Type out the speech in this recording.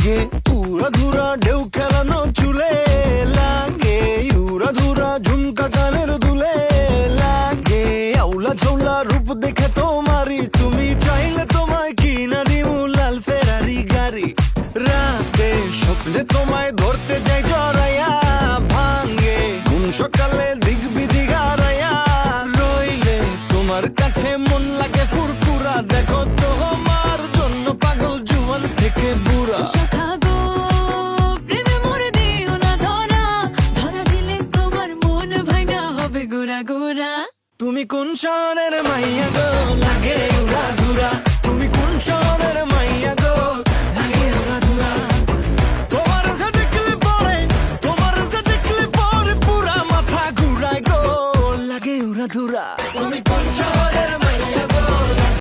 লাগে উড়া ধুরা ঢেউ খেলানো চুলে লাগে উড়া ধুরা ঝুমকা কানের দুলে লাগে আউলা ঝৌলা রূপ দেখে তোমারি তুমি চাইলে তোমায় কিনা দিমু লাল ফেরারি গাড়ি রাতে স্বপ্নে তোমায়